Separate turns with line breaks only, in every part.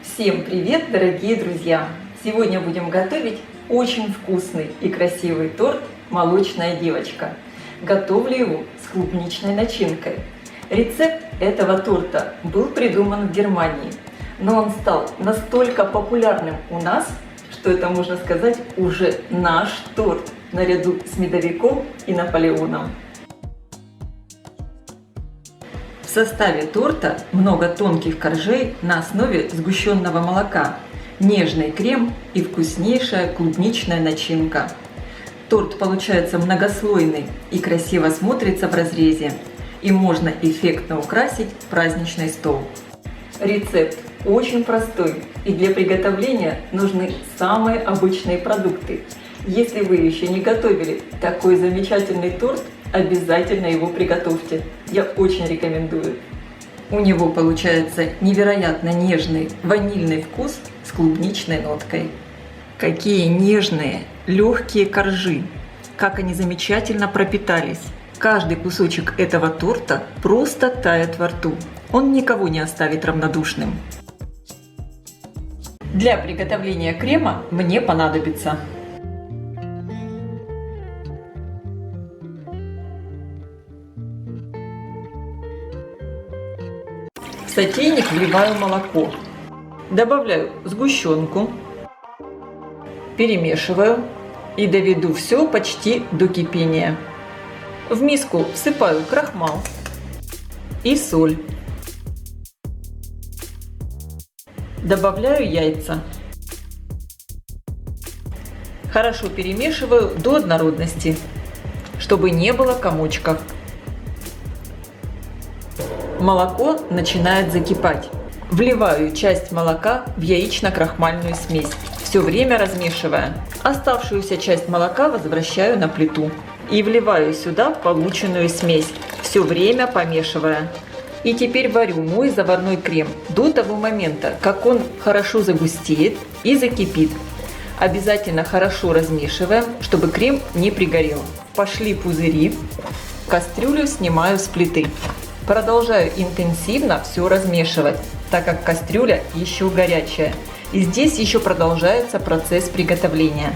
Всем привет, дорогие друзья! Сегодня будем готовить очень вкусный и красивый торт «Молочная девочка». Готовлю его с клубничной начинкой. Рецепт этого торта был придуман в Германии, но он стал настолько популярным у нас, что это, можно сказать, уже наш торт наряду с медовиком и Наполеоном. В составе торта много тонких коржей на основе сгущенного молока, нежный крем и вкуснейшая клубничная начинка. Торт получается многослойный и красиво смотрится в разрезе, и можно эффектно украсить праздничный стол. Рецепт очень простой, и для приготовления нужны самые обычные продукты. Если вы еще не готовили такой замечательный торт, обязательно его приготовьте. Я очень рекомендую. У него получается невероятно нежный ванильный вкус с клубничной ноткой. Какие нежные, легкие коржи! Как они замечательно пропитались! Каждый кусочек этого торта просто тает во рту. Он никого не оставит равнодушным. Для приготовления крема мне понадобится в сотейник вливаю молоко, добавляю сгущенку, перемешиваю и доведу все почти до кипения. В миску всыпаю крахмал и соль. Добавляю яйца. Хорошо перемешиваю до однородности, чтобы не было комочков. Молоко начинает закипать. Вливаю часть молока в яично-крахмальную смесь, все время размешивая. Оставшуюся часть молока возвращаю на плиту и вливаю сюда полученную смесь, все время помешивая. И теперь варю мой заварной крем до того момента, как он хорошо загустеет и закипит. Обязательно хорошо размешиваем, чтобы крем не пригорел. Пошли пузыри. Кастрюлю снимаю с плиты. Продолжаю интенсивно все размешивать, так как кастрюля еще горячая. И здесь еще продолжается процесс приготовления.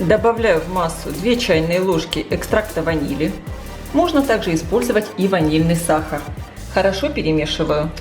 Добавляю в массу 2 чайные ложки экстракта ванили. Можно также использовать и ванильный сахар. Хорошо перемешиваю.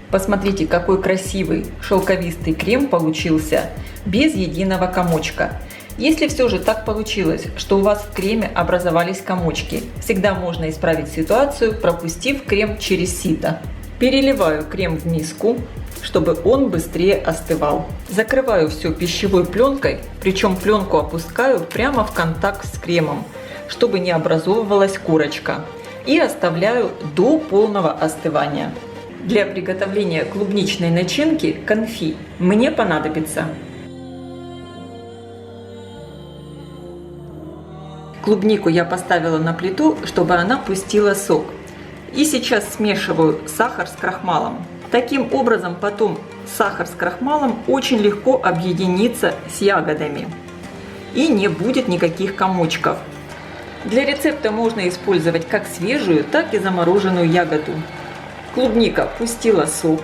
Посмотрите, какой красивый шелковистый крем получился, без единого комочка. Если все же так получилось, что у вас в креме образовались комочки, всегда можно исправить ситуацию, пропустив крем через сито. Переливаю крем в миску, чтобы он быстрее остывал. Закрываю все пищевой пленкой, причем пленку опускаю прямо в контакт с кремом, чтобы не образовывалась корочка. И оставляю до полного остывания. Для приготовления клубничной начинки конфи мне понадобится клубнику я поставила на плиту, чтобы она пустила сок. И сейчас смешиваю сахар с крахмалом. Таким образом потом сахар с крахмалом очень легко объединится с ягодами. И не будет никаких комочков. Для рецепта можно использовать как свежую, так и замороженную ягоду. Клубника пустила сок,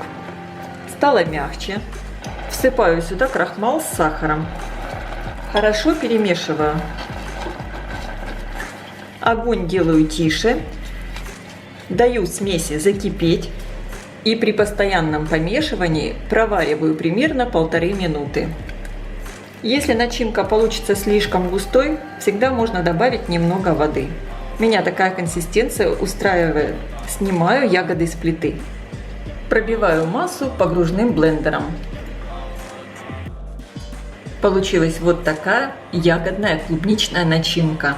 стала мягче. Всыпаю сюда крахмал с сахаром. Хорошо перемешиваю. Огонь делаю тише, даю смеси закипеть и при постоянном помешивании провариваю примерно 1,5 минуты. Если начинка получится слишком густой, всегда можно добавить немного воды. Меня такая консистенция устраивает. Снимаю ягоды с плиты. Пробиваю массу погружным блендером. Получилась вот такая ягодная клубничная начинка.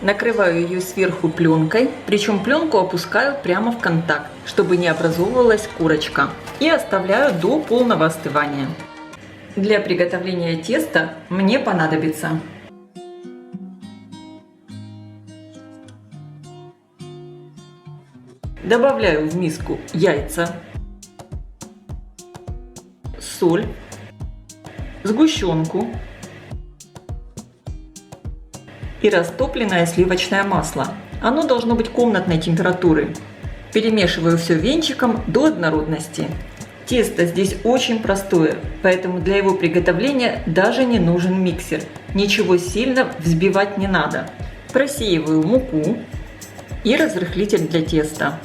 Накрываю ее сверху пленкой, причем пленку опускаю прямо в контакт, чтобы не образовывалась корочка. И оставляю до полного остывания. Для приготовления теста мне понадобится добавляю в миску яйца, соль, сгущенку, и растопленное сливочное масло. Оно должно быть комнатной температуры. Перемешиваю все венчиком до однородности. Тесто здесь очень простое, поэтому для его приготовления даже не нужен миксер. Ничего сильно взбивать не надо. Просеиваю муку и разрыхлитель для теста.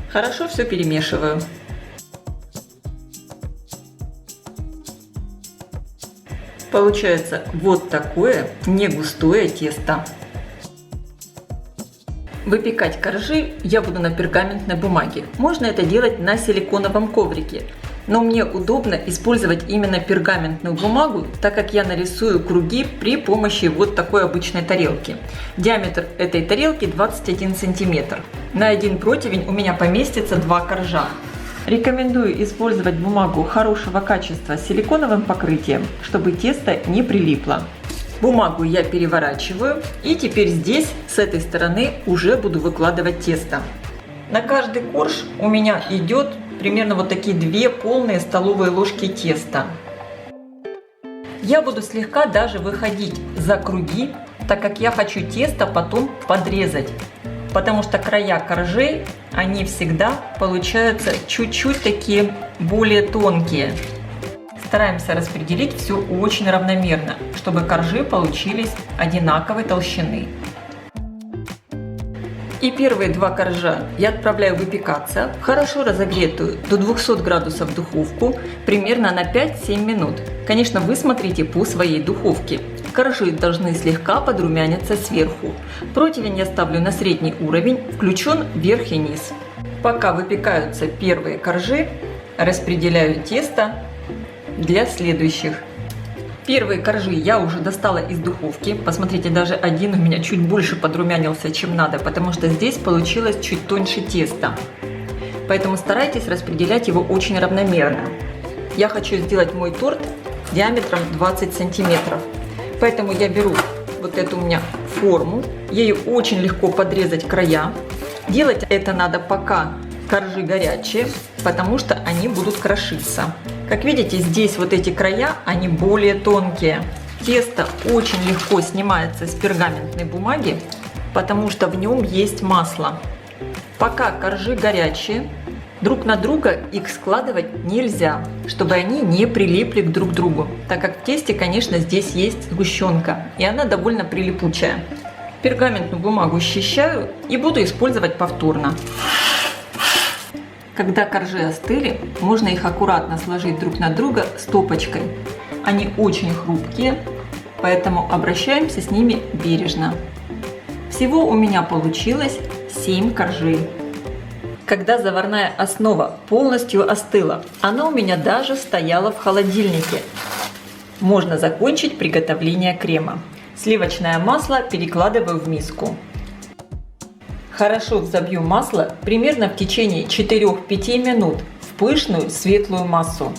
Хорошо все перемешиваю. Получается вот такое негустое тесто. Выпекать коржи я буду на пергаментной бумаге. Можно это делать на силиконовом коврике. Но мне удобно использовать именно пергаментную бумагу, так как я нарисую круги при помощи вот такой обычной тарелки. Диаметр этой тарелки 21 см. На один противень у меня поместится 2 коржа. Рекомендую использовать бумагу хорошего качества с силиконовым покрытием, чтобы тесто не прилипло. Бумагу я переворачиваю, и теперь здесь, с этой стороны, уже буду выкладывать тесто. На каждый корж у меня идет примерно вот такие 2 полные столовые ложки теста. Я буду слегка даже выходить за круги, так как я хочу тесто потом подрезать. Потому что края коржей, они всегда получаются чуть-чуть такие более тонкие. Стараемся распределить все очень равномерно, чтобы коржи получились одинаковой толщины. И первые 2 коржа я отправляю выпекаться в хорошо разогретую до 200 градусов духовку примерно на 5-7 минут. Конечно, вы смотрите по своей духовке. Коржи должны слегка подрумяниться сверху. Противень я ставлю на средний уровень, включен верх и низ. Пока выпекаются первые коржи, распределяю тесто для следующих. Первые коржи я уже достала из духовки. Посмотрите, даже один у меня чуть больше подрумянился, чем надо, потому что здесь получилось чуть тоньше теста. Поэтому старайтесь распределять его очень равномерно. Я хочу сделать мой торт диаметром 20 сантиметров. Поэтому я беру вот эту у меня форму. Ею очень легко подрезать края. Делать это надо пока коржи горячие, потому что они будут крошиться. Как видите, здесь вот эти края, они более тонкие. Тесто очень легко снимается с пергаментной бумаги, потому что в нем есть масло. Пока коржи горячие, друг на друга их складывать нельзя, чтобы они не прилипли друг к другу, так как в тесте, конечно, здесь есть сгущенка, и она довольно прилипучая. Пергаментную бумагу счищаю и буду использовать повторно. Когда коржи остыли, можно их аккуратно сложить друг на друга стопочкой. Они очень хрупкие, поэтому обращаемся с ними бережно. Всего у меня получилось 7 коржей. Когда заварная основа полностью остыла, она у меня даже стояла в холодильнике. Можно закончить приготовление крема. Сливочное масло перекладываю в миску. Хорошо взобью масло примерно в течение 4-5 минут в пышную светлую массу.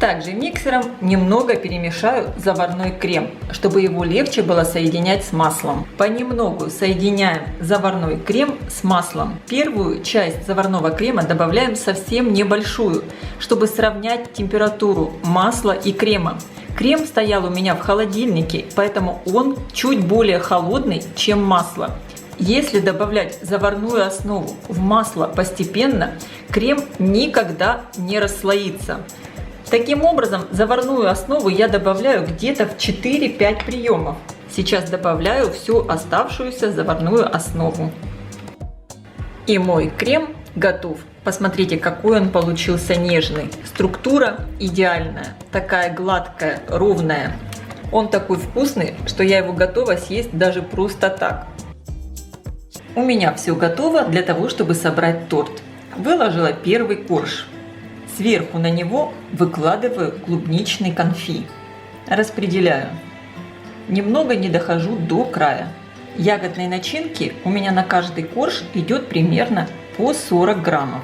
Также миксером немного перемешаю заварной крем, чтобы его легче было соединять с маслом. Понемногу соединяем заварной крем с маслом. Первую часть заварного крема добавляем совсем небольшую, чтобы сравнять температуру масла и крема. Крем стоял у меня в холодильнике, поэтому он чуть более холодный, чем масло. Если добавлять заварную основу в масло постепенно, крем никогда не расслоится. Таким образом, заварную основу я добавляю где-то в 4-5 приемов. Сейчас добавляю всю оставшуюся заварную основу. И мой крем готов. Посмотрите, какой он получился нежный. Структура идеальная, такая гладкая, ровная. Он такой вкусный, что я его готова съесть даже просто так. У меня все готово для того, чтобы собрать торт. Выложила первый корж. Сверху на него выкладываю клубничный конфи. Распределяю. Немного не дохожу до края. Ягодной начинки у меня на каждый корж идет примерно по 40 граммов.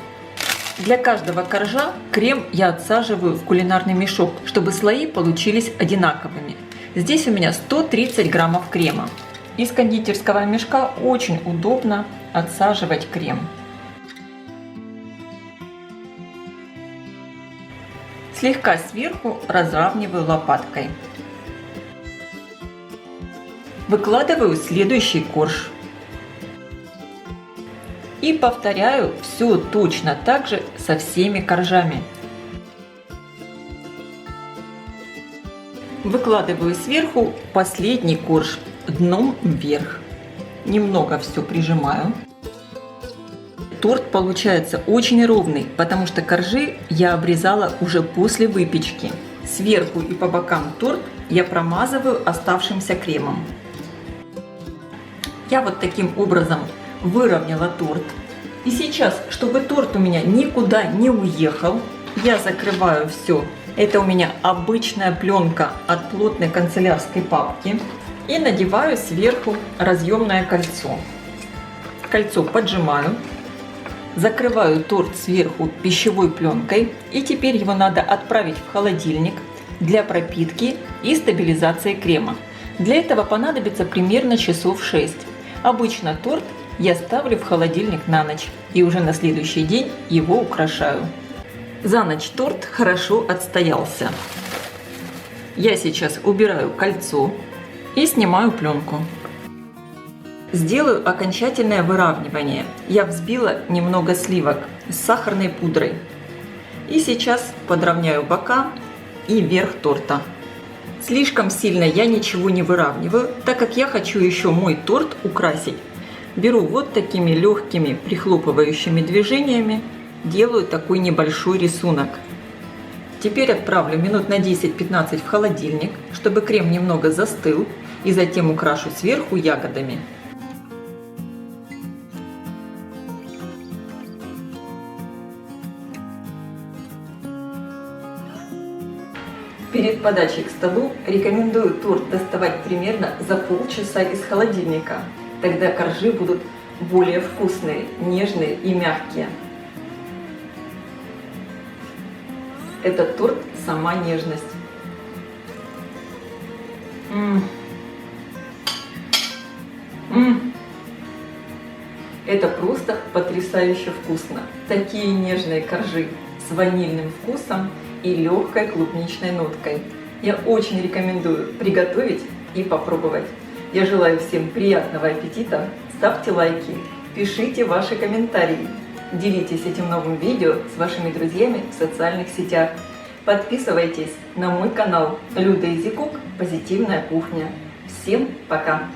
Для каждого коржа крем я отсаживаю в кулинарный мешок, чтобы слои получились одинаковыми. Здесь у меня 130 граммов крема. Из кондитерского мешка очень удобно отсаживать крем. Слегка сверху разравниваю лопаткой. Выкладываю следующий корж. И повторяю все точно так же со всеми коржами. Выкладываю сверху последний корж дном вверх. Немного все прижимаю. Торт получается очень ровный, потому что коржи я обрезала уже после выпечки. Сверху и по бокам торт я промазываю оставшимся кремом. Я вот таким образом выровняла торт. И сейчас, чтобы торт у меня никуда не уехал, я закрываю все. Это у меня обычная пленка от плотной канцелярской папки. И надеваю сверху разъемное кольцо. Кольцо поджимаю. Закрываю торт сверху пищевой пленкой. И теперь его надо отправить в холодильник для пропитки и стабилизации крема. Для этого понадобится примерно часов 6. Обычно торт я ставлю в холодильник на ночь и уже на следующий день его украшаю. За ночь торт хорошо отстоялся. Я сейчас убираю кольцо и снимаю пленку. Сделаю окончательное выравнивание. Я взбила немного сливок с сахарной пудрой. И сейчас подровняю бока и верх торта. Слишком сильно я ничего не выравниваю, так как я хочу еще мой торт украсить. Беру вот такими легкими прихлопывающими движениями, делаю такой небольшой рисунок. Теперь отправлю минут на 10-15 в холодильник, чтобы крем немного застыл, и затем украшу сверху ягодами. Перед подачей к столу рекомендую торт доставать примерно за полчаса из холодильника. Тогда коржи будут более вкусные, нежные и мягкие. Этот торт – сама нежность. Это просто потрясающе вкусно. Такие нежные коржи с ванильным вкусом и легкой клубничной ноткой. Я очень рекомендую приготовить и попробовать. Я желаю всем приятного аппетита. Ставьте лайки, пишите ваши комментарии. Делитесь этим новым видео с вашими друзьями в социальных сетях. Подписывайтесь на мой канал Люда Изикук «Позитивная кухня». Всем пока!